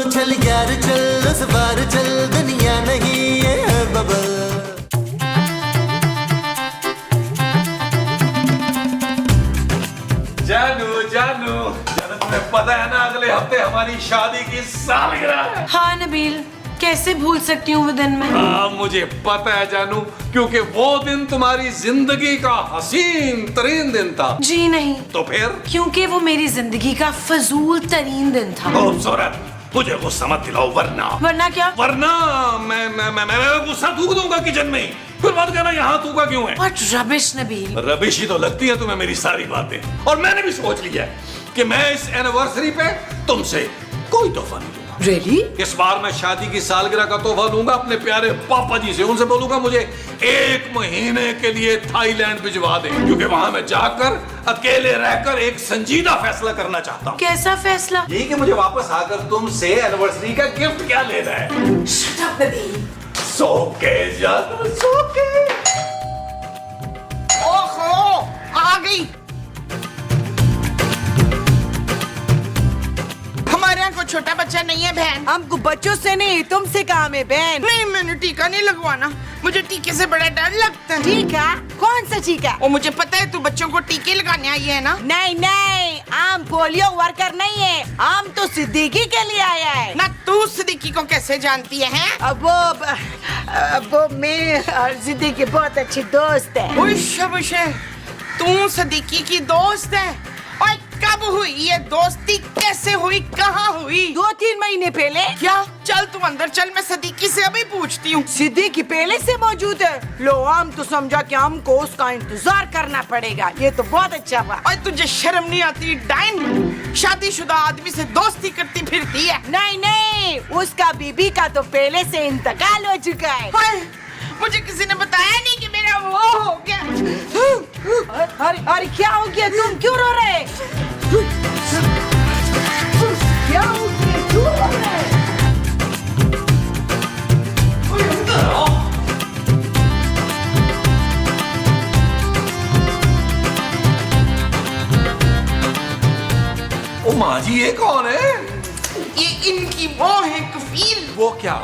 चल यार चल उस बार चल दुनिया नहीं ये है बबल। जानू जानू जानू तुम्हें पता है ना अगले हफ्ते हमारी शादी की सालगिरह है। हाँ नबील, कैसे भूल सकती हूँ वो दिन में। हाँ मुझे पता है जानू, क्योंकि वो दिन तुम्हारी जिंदगी का हसीन तरीन दिन था। जी नहीं। तो फिर? क्योंकि वो मेरी जिंदगी का फजूल तरीन दिन था। खूबसूरत, मुझे गुस्सा मत दिलाओ वरना। वरना क्या? वरना मैं गुस्सा थूक दूंगा किचन में ही। फिर बात करना यहाँ थूका क्यों है? What rubbish Nabeel. रबिश ही तो लगती है तुम्हें मेरी सारी बातें। और मैंने भी सोच लिया है कि मैं इस एनिवर्सरी पे तुमसे कोई तोहफा नहीं दूंगा। Really? इस बार मैं शादी की सालगिरह का तोहफा लूंगा अपने प्यारे पापा जी से। उनसे बोलूंगा मुझे 1 महीने के लिए थाईलैंड भिजवा दें, क्योंकि वहां मैं जाकर अकेले रहकर एक संजीदा फैसला करना चाहता हूँ। कैसा फैसला? यही कि मुझे वापस आकर तुमसे एनिवर्सरी का गिफ्ट क्या लेना है। Shut up Nabeel. सोके जानू सोके। ओहो, आ गई। हमारे यहाँ कोई छोटा बच्चा नहीं है बहन। हमको बच्चों से नहीं तुमसे काम है बहन। नहीं, मैंने टीका नहीं लगवाना। मुझे टीके से बड़ा डर लगता है। टीका? कौन सा टीका? वो मुझे पता है तू बच्चों को टीके लगाने आई है ना। नहीं नहीं, हम पोलियो वर्कर नहीं है, हम तो सिद्दीकी के लिए आया है। ना तू सिद्दीकी को कैसे जानती है? अब वो मैं और सिद्दीकी बहुत अच्छे दोस्त है। उश, तू सिद्दीकी की दोस्त है? और कब हुई ये दोस्ती, कैसे हुई, कहाँ हुई? 2-3 महीने पहले। क्या? चल तुम अंदर चल, मैं सिद्दीकी से अभी पूछती हूँ। सिद्दीकी पहले से मौजूद है। लो, हम तो समझा कि हमको उसका इंतजार करना पड़ेगा। ये तो बहुत अच्छा हुआ। और तुझे शर्म नहीं आती डाइन? शादीशुदा आदमी से दोस्ती करती फिरती है। नहीं नहीं, उसका बीबी का तो पहले से इंतकाल हो चुका है। हाय, मुझे किसी ने बताया नहीं कि मेरा वो हो गया। अरे क्या हो गया? तुम क्यों रो रहे? क्या हो गया? क्यों रो रहे? ओ माँ जी, ये कौन है? ये इनकी वो है कफील। वो क्या?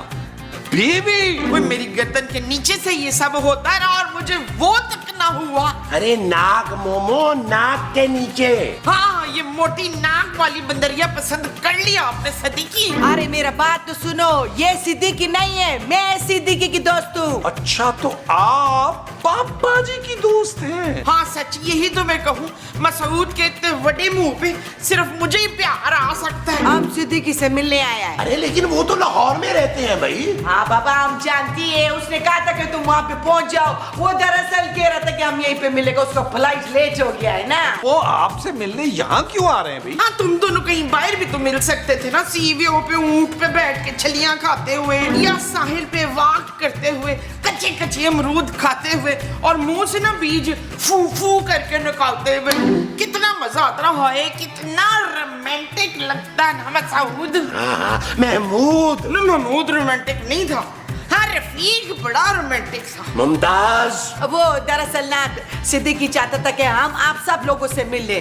बेबी? वो मेरी गर्दन के नीचे से ये सब होता रहा और मुझे वो तक ना हुआ। अरे नाक मोमो, नाक के नीचे। हाँ, ये मोटी नाक वाली बंदरिया पसंद कर लिया आपने सिद्दीकी। अरे मेरा बात तो सुनो, ये सिद्दीकी नहीं है, मैं सिद्दीकी की दोस्त हूँ। अच्छा, तो आप पापा जी की दोस्त हैं? हाँ सच, यही तो मैं कहूँ। मसूद के इतने बड़े मुंह पे सिर्फ मुझे ही प्यार आ सकता है। हम सिद्दीकी से मिलने आया है। अरे लेकिन वो तो लाहौर में रहते हैं भाई। हाँ बाबा, हम जानती है। उसने कहा था कि तुम वहाँ पे पहुँच जाओ। वो दरअसल कह रहा था कि हम यहीं पे मिलेगा, उसका फ्लाइट लेट हो गया है ना। वो आपसे मिलने यहाँ क्यों आ रहे हैं भाई? हाँ, तुम दोनों कहीं बाहर भी तो मिल सकते थे ना। सीवीओ पे ऊंट पे बैठ के छलियां खाते हुए, या साहिल पे वॉक करते हुए, कच्चे कच्चे अमरूद खाते हुए, और मुंह से ना बीज फू फू करके निकालते हुए। कितना मजा आता रहा है, कितना रोमांटिक लगता है ना मसूद। हाँ, महमूद। महमूद रोमांटिक नहीं था। हाँ, रफीक बड़ा रोमांटिक था। मुमताज। वो दरअसल ना सिद्दीकी चाहता था कि हम आप सब लोगों से मिल ले,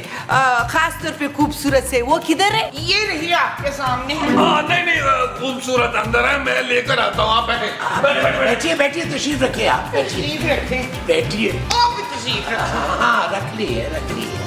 खास तौर पे खूबसूरत से। वो किधर है? ये रही आपके सामने। हाँ, नहीं, खूबसूरत अंदर है, मैं लेकर आता हूँ। आप बैठे। बैठिए बैठिए, तशरीफ रखिए आप। तशरीफ रखे। बैठिए। आप भी तशरीफ रखे। हाँ, रख लिए रख लिए।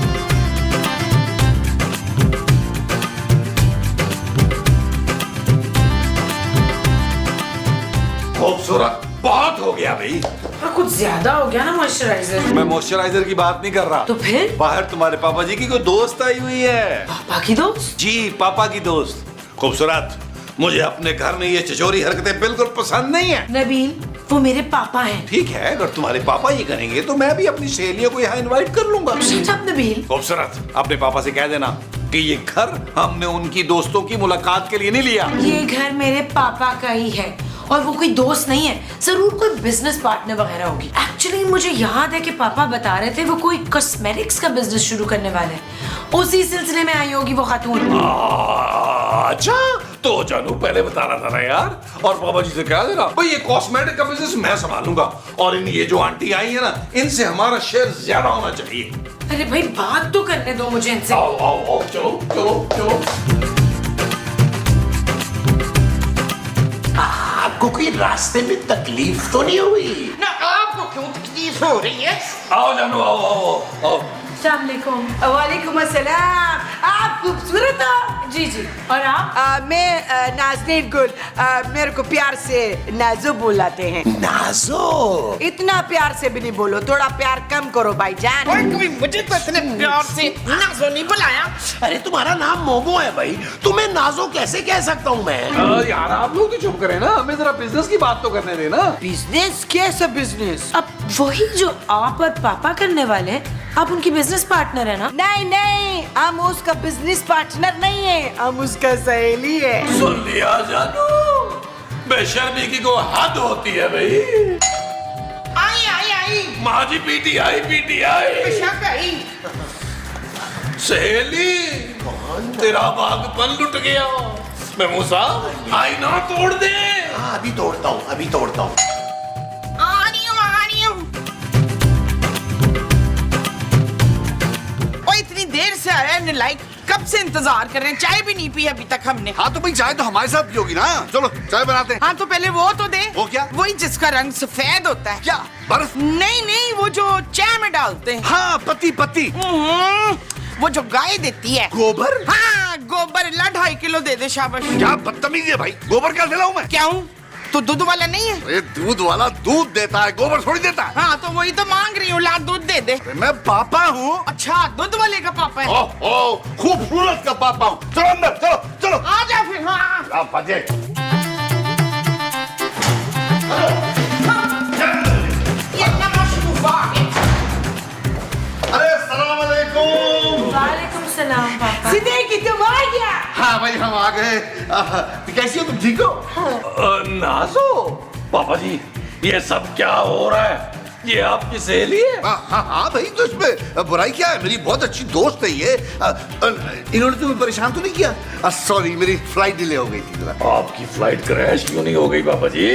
खूबसूरत बहुत हो गया भाई। हाँ, कुछ ज्यादा हो गया ना मॉइस्चराइजर। मैं मॉइस्चराइजर की बात नहीं कर रहा। तो फिर? बाहर तुम्हारे पापा जी की कोई दोस्त आई हुई है। पापा की दोस्त? जी, पापा की दोस्त। खूबसूरत, मुझे अपने घर में ये चिचोरी हरकतें बिल्कुल पसंद नहीं है। नबील, वो मेरे पापा हैं। ठीक है, अगर तुम्हारे पापा ये करेंगे तो मैं भी अपनी सहेलियों को यहाँ इनवाइट कर लूंगा। Shut up, Nabeel. खूबसूरत, अपने पापा से कह देना कि ये घर हमने उनकी दोस्तों की मुलाकात के लिए नहीं लिया। ये घर मेरे पापा का ही है और वो कोई दोस्त नहीं है, जरूर कोई बिजनेस पार्टनर वगैरह होगी। एक्चुअली मुझे याद है कि पापा बता रहे थे वो कोई कॉस्मेटिक्स का बिजनेस शुरू करने वाले हैं। उसी सिलसिले में आई होगी वो खातून। अच्छा, तो जानू पहले बताना था ना यार। और पापा जी से कह देना भाई ये कॉस्मेटिक का बिजनेस मैं संभालूंगा, और इन ये जो आंटी आई है ना, इनसे हमारा शेयर ज्यादा होना चाहिए। अरे भाई, बात तो करने दो मुझे इनसे। आओ आओ आओ, चलो चलो चलो। आपको कोई रास्ते में तकलीफ तो नहीं हुई? ना आपको क्यों तकलीफ हो रही है? आओ जानू, आओ आओ आओ। अस्सलाम वालेकुम। वालेकुम अस्सलाम। आप खूबसूरत हो। जी जी, और आप? मैं नाज़नीन गुल, मेरे को प्यार से नाजो बुलाते हैं। नाजो? इतना प्यार से भी नहीं बोलो, थोड़ा प्यार कम करो भाईजान। और कोई मुझे तो इतने प्यार से नाजो नहीं बुलाया। अरे तुम्हारा नाम मोमो है भाई, तुम्हें नाजो कैसे कह सकता हूँ मैं? यार आप लोग तो चुप करें ना, हमें जरा बिजनेस की बात तो करने देना। बिजनेस? कैसा बिजनेस? अब वही जो आप और पापा करने वाले हैं, आप उनकी बिजनेस पार्टनर है ना? नहीं नहीं, हम उसका बिजनेस पार्टनर नहीं है, हम उसका सहेली है। सुन लिया जानू, बेशर्मी की को हद होती है भाई। आई आई आई, माँ जी पीटीआई पीटीआई। बेशक आई। सहेली, तेरा बागपन लुट गया। मैं मूसा आईना तोड़ दे। हाँ अभी तोड़ता हूँ, अभी तोड़ता हूँ। आ रही हूँ। ओ इतनी देर से आया है लाइक, कब से इंतजार कर रहे हैं, चाय भी नहीं पी अभी तक हमने। हाँ तो भाई चाय तो हमारे साथ पियोगी ना, चलो चाय बनाते हैं। हाँ तो पहले वो तो दे। वो क्या? वही जिसका रंग सफेद होता है। क्या बर्फ? नहीं नहीं, वो जो चाय में डालते हैं। हाँ पत्ती पत्ती। वो जो गाय देती है। गोबर? हाँ गोबर, ला 2.5 किलो दे दे शाबाश। क्या बदतमीजी है भाई, गोबर क्या दिलाऊं मैं? क्या हूँ तो दूध वाला नहीं है? अरे दूध वाला दूध देता है, गोबर थोड़ी देता है। हाँ तो वही तो मांग रही हूँ, ला दूध दे दे। अरे मैं पापा हूँ। अच्छा दूध वाले का पापा है। ओह खूबसूरत का पापा हूँ। चलो अंदर, चलो चलो। आ जा फिर। हाँ आ, फजे। ये नमस्ते। अरे अस्सलाम वालेकुम। वालेकुम सलाम पापा। सिद्दीकी तुम आ गया? हाँ भाई हम आ गए। कैसी हो तुम, ठीक हो? नाजो, पापा जी ये सब क्या हो रहा है? ये आपकी सहेली है? हाँ भाई, तो इसमें बुराई क्या है? मेरी बहुत अच्छी दोस्त है ये। इन्होंने तुम्हें परेशान तो नहीं किया? सॉरी मेरी फ्लाइट डिले हो गई थी जरा। आपकी फ्लाइट क्रैश क्यों नहीं हो गई पापा जी?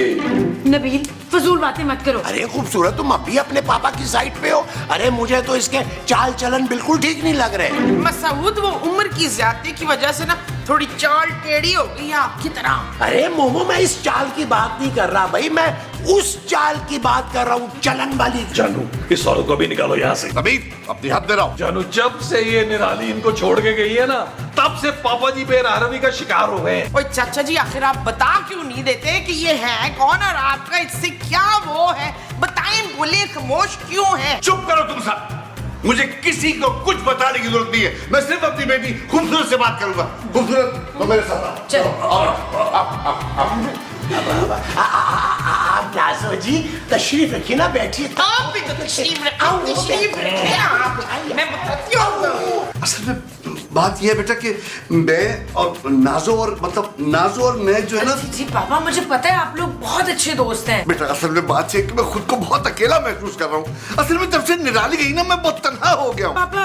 नबील, फजूल बातें मत करो। अरे खूबसूरत, तुम अभी अपने पापा की साइड पे हो? अरे मुझे तो इसके चाल चलन बिल्कुल ठीक नहीं लग रहे। मसूद, वो उम्र की ज्यादती की वजह से ना थोड़ी चाल टेढ़ी हो गई है आपकी तरह। अरे मोमो, मैं इस चाल की बात नहीं कर रहा भाई, मैं उस चाल की बात कर रहा हूँ, चलन वाली। जानू इस सालों को भी निकालो यहाँ से। अभी अपनी हद दे रहा हूँ। जानू जब से ये निराली इनको छोड़ के गई है ना, तब से पापा जी बेरहमी का शिकार हो गए। ओए चाचा जी, आखिर आप बता क्यों नहीं देते कि ये है कौन और आपका इससे क्या वो है? बताएं, बोले, खामोश क्यों है? चुप करो तुम सब, मुझे किसी को कुछ बताने की जरूरत नहीं है। मैं सिर्फ अपनी बेटी खूबसूरत से बात करूंगा। खूबसूरत तो मेरे साथ आओ। चलो। आप नाजो जी तशरीफ रखिए ना, बैठिए। आप भी तो तशरीफ रखो, तशरीफ रखिए आप। मैं बताती हूँ। असल में बात यह है बेटा कि मैं और नाजो और मैं जो है ना। जी पापा, मुझे पता है आप लोग बहुत अच्छे दोस्त हैं। बेटा असल में बात है कि मैं खुद को बहुत अकेला महसूस कर रहा हूँ। असल में जब से निराली गई ना, मैं बहुत तन्हा हो गया हूँ। पापा,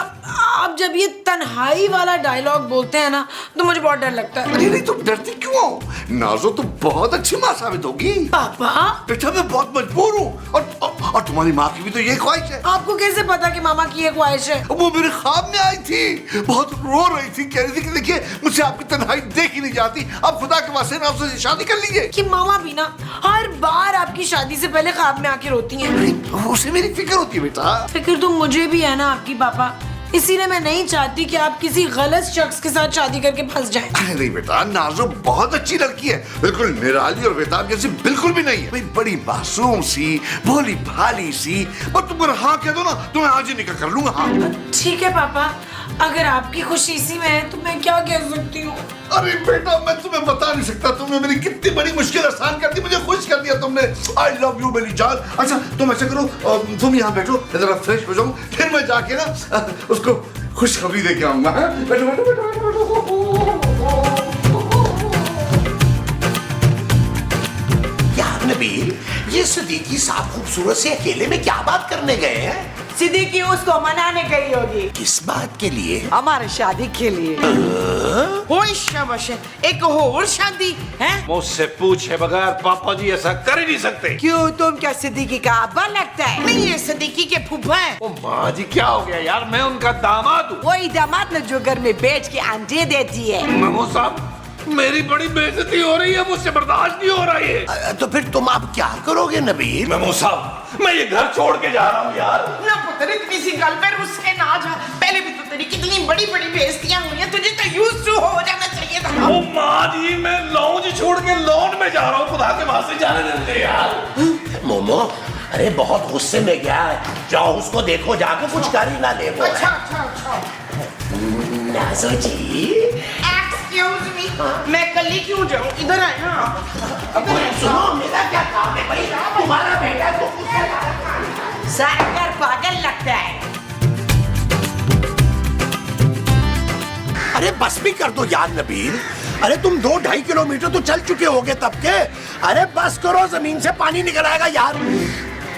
आप जब ये तन्हाई वाला डायलॉग बोलते हैं ना, तो मुझे बहुत डर लगता है। अरे नहीं, तुम डरती क्यों हो? नाजो तो बहुत अच्छी माँ साबित होगी। पापा, बेटा मैं बहुत मजबूर हूँ, और तुम्हारी माँ की भी तो ये ख्वाहिश है। आपको कैसे पता कि मामा की ये ख्वाहिश है? वो मेरे ख्वाब में आई थी, बहुत रो रही थी, कह रही थी कि देखिए मुझसे आपकी तन्हाई देखी नहीं जाती, अब खुदा के वास्ते ना उससे शादी कर लीजिए। कि मामा भी ना हर बार आपकी शादी से पहले ख्वाब में आके रोती हैं। उसे मेरी फिक्र होती है बेटा। फिक्र तो मुझे भी है ना आपकी पापा, इसीलिए मैं नहीं चाहती कि आप किसी गलत शख्स के साथ शादी करके फंस जाएं। अरे नहीं बेटा, नाजो बहुत अच्छी लड़की है, बिल्कुल निराली और बेताब जैसी बिल्कुल भी नहीं है। भाई बड़ी मासूम सी, भोली भाली सी। और तुम अगर हाँ कह दो ना तो मैं आज ही निकाह कर लूंगा। हाँ ठीक है पापा, अगर आपकी खुशी इसी में है तो मैं क्या कह सकती हूँ। अरे बेटा मैं तुम्हें बता नहीं सकता, तुमने मेरी कितनी बड़ी मुश्किल आसान कर दी, मुझे खुश कर दिया तुमने। आई लव यू मेरी जान। अच्छा तुम ऐसा करो, तुम यहाँ बैठो, जरा फ्रेश हो जाऊं, फिर मैं जाके ना उसको खुशखबरी दे के आऊंगा। बैठो बैठो बैठो बैठो। यार नबील, ये सिद्दीकी साहब खूबसूरत से अकेले में क्या बात करने गए हैं? सिद्दीकी उसको मनाने गई होगी। किस बात के लिए? हमारे शादी के लिए। ओए शाबाश, एक और शादी है? मुझसे पूछे बगैर पापा जी ऐसा कर ही नहीं सकते। क्यों, तुम क्या सिद्दीकी का अब्बा लगता है? नहीं, ये सिद्दीकी के फूफा है। ओ माँ जी क्या हो गया यार, मैं उनका दामाद हूँ। वही दामाद न जो घर में बैठ के अंडे देती है। मामू साहब मेरी बड़ी बेइज्जती हो रही है, मुझसे बर्दाश्त नहीं हो रहा ये। तो फिर तुम अब क्या करोगे नबील? मेमो साहब, मैं ये घर छोड़ के जा रहा हूँ यार। ना पुत्र, इतनी सी गल पे रुस्से ना जा। पहले भी तो तेरी कितनी बड़ी बड़ी बेइज्जतियां हुई हैं, तुझे तो यूज्ड टू हो जाना चाहिए था। ओ माँ जी, मैं लॉन्ज छोड़ के लॉन में जा रहा हूँ, खुदा के वास्ते जाने देते यार। मोमो, अरे बहुत गुस्से में गया है, जाओ उसको देखो, जाके कुछ कर ही ना ले वो। अच्छा अच्छा अच्छा। नाजो जी, एक्सक्यूज मी, मैं कल ही क्यों जाऊं? इधर आए ना आप। सुनो, मेरा क्या काम है भाई? तुम्हारा बेटा तो सागर पागल लगता है। अरे बस भी कर दो यार नबील। अरे तुम 2-2.5 किलोमीटर तो चल चुके होगे तब के। अरे बस करो, जमीन से पानी निकल आएगा यार।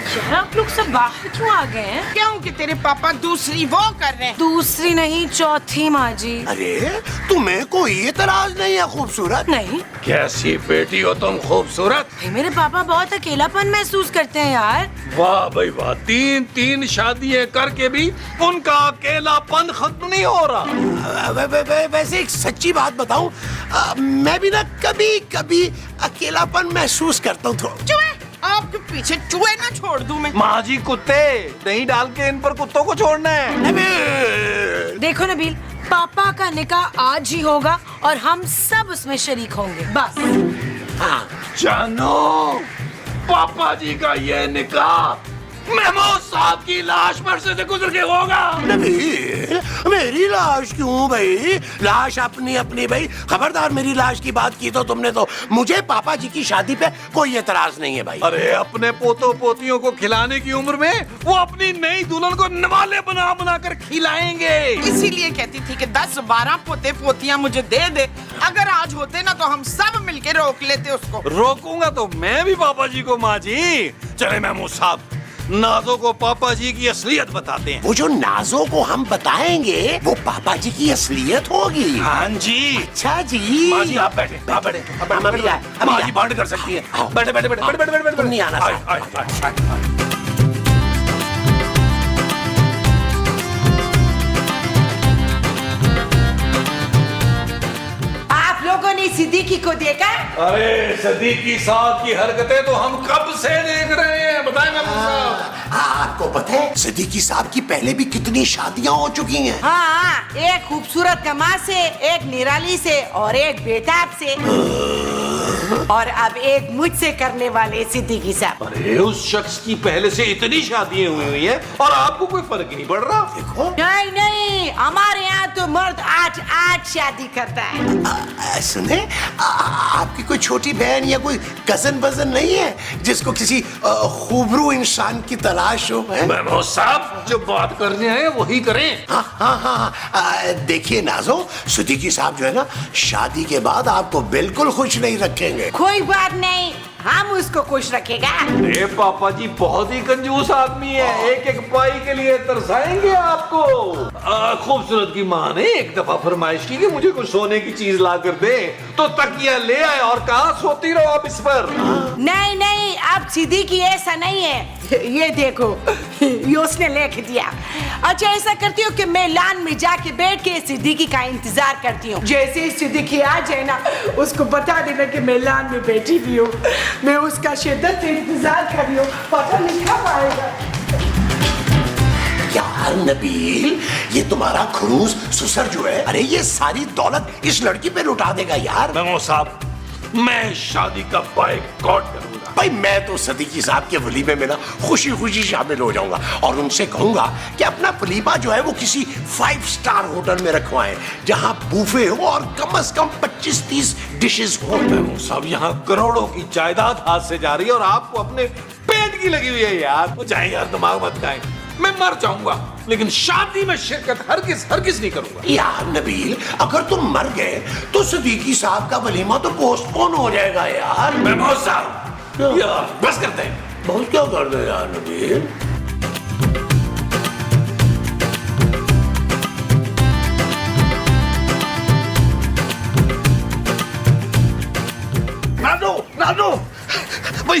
यार आप लोग सब बाहर क्यों आ गए हैं? क्यों कि तेरे पापा दूसरी वो कर रहे हैं। दूसरी नहीं, चौथी माँ जी। अरे तुम्हें कोई एतराज नहीं है खूबसूरत? नहीं कैसी बेटी हो तुम खूबसूरत। भाई, मेरे पापा बहुत अकेलापन महसूस करते हैं यार। वाह भाई वाह, 3 शादियां करके भी उनका अकेलापन खत्म नहीं हो रहा। वैसे एक सच्ची बात बताऊं, मैं भी ना कभी कभी अकेलापन महसूस करता हूँ थोड़ा। चूहे, आपके पीछे चूहे ना छोड़ दूं मैं। माँ जी, कुत्ते नहीं डाल के इन पर कुत्तों को छोड़ना है। देखो नबील, पापा का निकाह आज ही होगा और हम सब उसमें शरीक होंगे, बस। हाँ, जानो, पापा जी का ये निकाह महमूद साहब की लाश पर से गुजर के होगा। नबील, मेरी लाश क्यों भाई? लाश अपनी अपनी भाई। खबरदार मेरी लाश की बात की तो तुमने तो मुझे पापा जी की शादी पे कोई एतराज नहीं है भाई। अरे अपने पोतों पोतियों को खिलाने की उम्र में वो अपनी नई दुल्हन को नवाले बना बना कर खिलाएंगे। इसीलिए कहती थी कि 10-12 पोते पोतियां मुझे दे दे। अगर आज होते ना तो हम सब मिलके रोक लेते उसको। रोकूंगा तो मैं भी पापा जी को। माँ जी, चले महमूद साहब, नाजो को पापा जी की असलियत बताते हैं। वो जो नाजो को हम बताएंगे वो पापा जी की असलियत होगी। हाँ जी। अच्छा जी। माँ जी आप बैठे, आप बैठे। माँ जी बांट कर सकती है। बैठे बैठे बैठे बैठे बैठे बैठे। तुम नहीं आना आए, आए, आए, आए। आप लोगों ने सिद्दीकी को देखा? अरे सिद्दीकी साहब की हरकतें तो हम कब से देख रहे हैं, बताएं महमूद साहब। आपको पता है सिद्दीकी साहब की पहले भी कितनी शादियां हो चुकी हैं? हाँ, एक खूबसूरत कमा से, एक निराली से और एक बेताब से, और अब एक मुझसे करने वाले सिद्दीकी साहब। अरे उस शख्स की पहले से इतनी शादियां हुई हैं और आपको कोई फर्क नहीं पड़ रहा। देखो, नहीं नहीं, हमारे यहाँ तो मर्द 8 शादी करता है। सुने, आपकी कोई छोटी बहन या कोई कजन बजन नहीं है जिसको किसी खूबरू इंसान की तलाश हो? महमूद साहब, जो बात करने आए वही करें। हाँ हाँ हाँ, देखिए नाजो, सिद्दीकी साहब जो है ना, शादी के बाद आपको बिल्कुल खुश नहीं रखेंगे। कोई बात नहीं, हम उसको खुश रखेगा। अरे पापा जी बहुत ही कंजूस आदमी है, एक एक पाई के लिए तरसाएंगे आपको। खूबसूरत की माँ ने एक दफा फरमाइश की कि मुझे कुछ सोने की चीज ला कर दे, तो तकिया ले आए और कहा सोती रहो आप इस पर। नहीं नहीं, अब सिद्दीकी ऐसा नहीं है। ये देखो, ये उसने लिख दिया। अच्छा ऐसा करती हूँ कि मैं लान में जाके बैठ के सिद्दीकी का इंतजार करती हूँ। जैसे ही सिद्दीकी आ जाए ना, उसको बता देना कि मैं लान में बैठी भी हूँ, मैं उसका शिद्दत से इंतजार कर रही हूँ, पता नहीं कब आएगा। यार नबील, ये तुम्हारा खड़ूस ससुर जो है, अरे ये सारी दौलत इस लड़की पे लुटा देगा यार। महमूद साहब, मैं शादी का बाइकआउट करूंगा। भाई मैं तो सिद्दीकी साहब के वलीमे में ना खुशी खुशी शामिल हो जाऊंगा और उनसे कहूंगा कि अपना वलीमा जो है वो किसी 5 स्टार होटल में रखवाएं, जहां बूफे हो और कम से कम 25-30 डिशेस हो। महमूद साहब, यहाँ करोड़ों की जायदाद हाथ से जा रही है और आपको अपने पेट की लगी हुई है यार। वो जाए यार, दिमाग मत खाएं। मैं मर जाऊंगा लेकिन शादी में शिरकत हरगिज नहीं करूंगा। यार नबील, अगर तुम मर गए तो सिद्दीकी साहब का वलीमा तो पोस्टपोन हो जाएगा यार। महमूद साहब, यार बस करते हैं। बहुत क्या कर दो यार नबील। नानो, नानो, भाई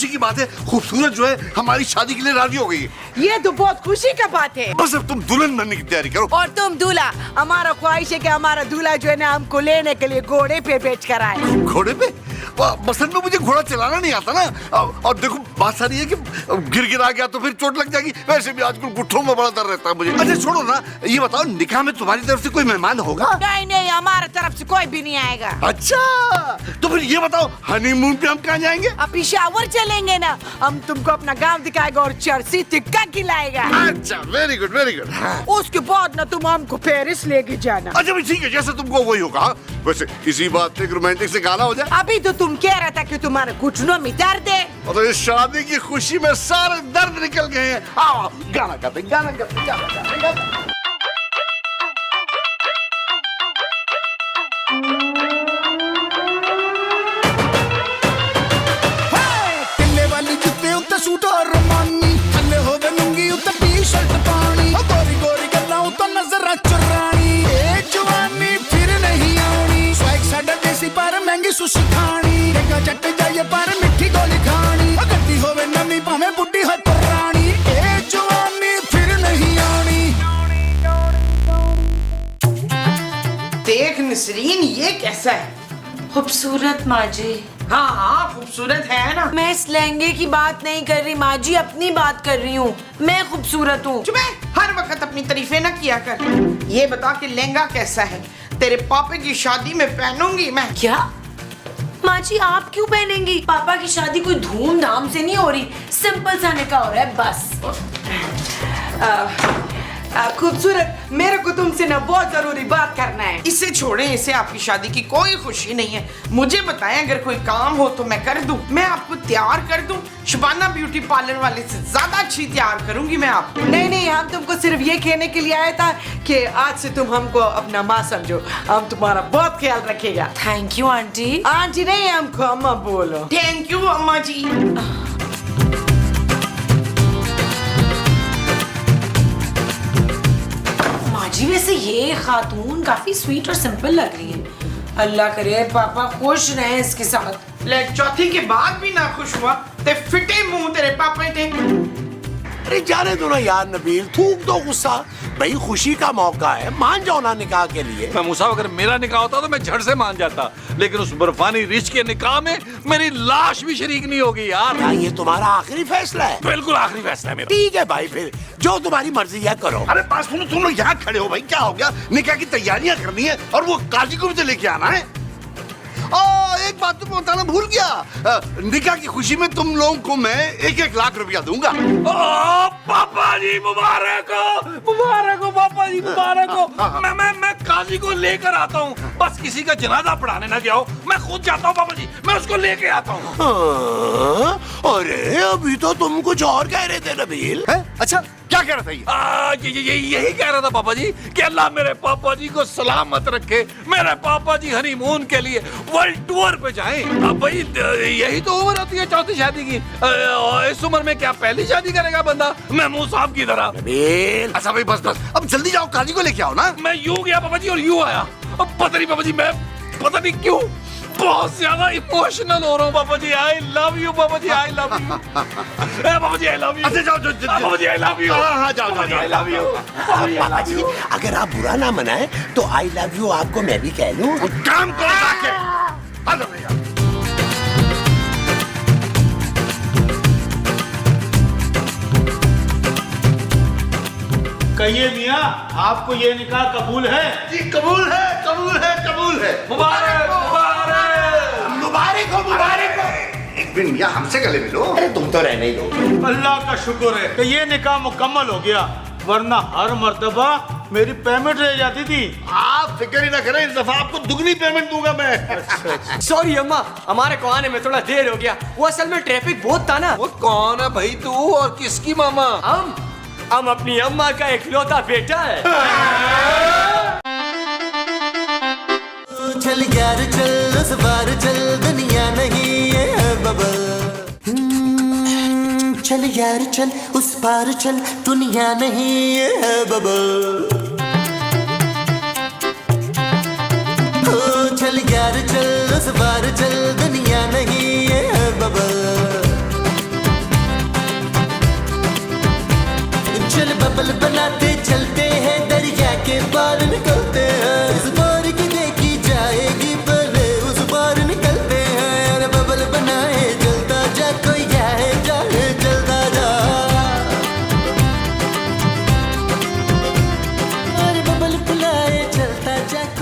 खुशी की बात है, खूबसूरत जो है हमारी शादी के लिए राजी हो गई है। ये तो बहुत खुशी का बात है। बस अब तुम दुल्हन बनने की तैयारी करो। और तुम दूल्हा, हमारा ख्वाहिश है कि हमारा दूल्हा जो है ना हमको लेने के लिए घोड़े पे बैठ कर आए। घोड़े पे? बसन में मुझे घोड़ा चलाना नहीं आता ना। और देखो बात सारी है कि गिर गिरा गया तो फिर चोट लग जाएगी। वैसे भी आजकल घुटनों में बड़ा दर्द रहता है मुझे। अच्छा छोड़ो ना, ये बताओ निकाह में तुम्हारी तरफ से कोई मेहमान होगा? नहीं नहीं, हमारे तरफ से कोई भी नहीं आएगा। अच्छा तो फिर ये बताओ हनीमून पे हम कहाँ जाएंगे? अब पेशावर चलेंगे ना, हम तुमको अपना गांव दिखाएगा और चरसी टिक्का खिलाएगा। अच्छा वेरी गुड वेरी गुड। उसके बाद ना तुम हमको पेरिस लेके जाना। अच्छा भाई ठीक है, जैसे तुमको वही होगा। वैसे इसी बात पे रोमांटिक से गाना हो जाए। अभी तो तुम कह रहा था कि तुम्हारे घुटनों में दर्द है। और इस शादी की खुशी में सारे दर्द निकल गए हैं। आओ गाना गाते गाना गाते गाना गाते गाना। टिल्ले वाली जुत्ते उत्ते सूट और रमानी, थल्ले होवे लुंगी उत्ते टी-शर्ट पानी, गोरी गोरी गल्लां उत्ते नजरां चुरानी, ए जवानी फिर नहीं आनी, स्वैग साडा देसी पर महंगी सुशी खानी, डेगा जट जाइए पर मिठी गोली खानी, गड्डी होवे नवी भावें बुड्ढी हो पुरानी, ए जवानी फिर नहीं आनी। देख नसरीन, ये कैसा है? खूबसूरत माँ जी। हाँ हाँ खूबसूरत है ना। मैं इस लहंगे की बात नहीं कर रही माँ जी, अपनी बात कर रही हूँ। मैं खूबसूरत हूँ। चुप है, हर वक्त अपनी तारीफें ना किया कर। ये बता कि लहंगा कैसा है? तेरे पापा की शादी में पहनूंगी मैं। क्या माँ जी, आप क्यों पहनेंगी? पापा की शादी कोई धूमधाम से नहीं हो रही, सिंपल सा निकाह हो रहा है बस। खूबसूरत, मेरे को तुमसे ना बहुत जरूरी बात करना है। इसे छोड़े, इसे आपकी शादी की कोई खुशी नहीं है। मुझे बताएं अगर कोई काम हो तो मैं कर दूं, मैं आपको तैयार कर दूं। शबाना ब्यूटी पार्लर वाले से ज्यादा अच्छी तैयार करूंगी मैं आपको। नहीं नहीं, हम तुमको सिर्फ ये कहने के लिए आया था कि आज से तुम हमको अपना माँ समझो, हम तुम्हारा बहुत ख्याल रखेगा। Thank you aunty. आंटी नहीं, हमको अम्मा बोलो। थैंक यू अम्मा जी। जी वैसे ये खातून काफी स्वीट और सिंपल लग रही है। अल्लाह करे पापा खुश रहे इसके साथ। ले चौथी के बाद भी ना खुश हुआ ते फिटे मुंह तेरे पापा थे। अरे जाने दो ना यार नबील, थूक दो गुस्सा। भाई खुशी का मौका है, मान जाओ ना निकाह के लिए। मैं मूसा, अगर मेरा निकाह होता तो मैं झट से मान जाता, लेकिन उस बर्फानी रिच के निकाह में मेरी लाश भी शरीक नहीं होगी यार। क्या ये तुम्हारा आखिरी फैसला है? बिल्कुल आखिरी फैसला है मेरा। ठीक है भाई, फिर जो तुम्हारी मर्जी है करो। अरे पास सुनो, तुम लोग यहाँ खड़े हो भाई, क्या हो गया? निकाह की तैयारियां करनी है और वो काजी को भी तो लेके आना है। एक बात तुमको बताना भूल गया, निकाह की खुशी में तुम लोगों को मैं 1-1 लाख रुपया दूंगा। पापा जी मुबारक हो, मुबारक हो पापा जी, मुबारक हो। मैं काजी को लेकर आता हूँ, बस किसी का जनाजा पढ़ाने ना जाओ, मैं खुद जाता हूँ पापा जी, मैं उसको लेके आता हूँ। अरे अभी तो तुम कुछ और कह रहे थे नबील। अच्छा क्या कह रहा था ये? यही कह रहा था पापा जी कि अल्लाह मेरे पापा जी को सलामत रखे, मेरे पापा जी हनीमून के लिए वर्ल्ड टूर पे जाएं। अब भाई यही तो उम्र होती है चौथी शादी की। इस उम्र में क्या पहली शादी करेगा बंदा महमूद साहब की तरह? नबील अच्छा भाई बस अब जल्दी जाओ, काजी को लेके आओ ना। मैं यूं गया पापा जी और यूं आया। अब पता नहीं पापा जी, मैं पता नहीं क्यों बहुत ज्यादा इमोशनल हो रहा हूँ पापा जी। आई लव यू पापा जी, आई लव यू पापा जी, आई लव यू। अच्छा जाओ पापा जी, आई लव यू। हाँ जाओ जाओ, आई लव यू। पापा जी, अगर आप बुरा ना मनाए तो आई लव यू आपको मैं भी कह लूं। काम करो जाके। आ जाओ भैया। कहिए मियाँ, आपको ये निकाह कबूल है? जी कबूल है, कबूल है, कबूल है। मुबारक मुबारक मुबारक हो, मुबारक हो। एक मिनट मियाँ, हमसे गले मिलो। अरे तुम तो रहने ही दो। अल्लाह का शुक्र है कि ये निकाह मुकम्मल हो गया, वरना हर मर्तबा मेरी पेमेंट रह जाती थी। आप फिक्र ही ना करें, इस दफा आपको दुगनी पेमेंट दूंगा मैं। सॉरी अम्मा, हमारे को आने में थोड़ा देर हो गया, वो असल में ट्रैफिक बहुत था ना। वो कौन है भाई तू और किसकी मामा? हम अपनी अम्मा का इकलौता बेटा है। चल यार चल, उस बार चल, दुनिया नहीं है बबल। चल यार चल, उस पार चल, दुनिया नहीं है बबल। चल यार चल, उस पार चल, दुनिया नहीं है बबल। चेक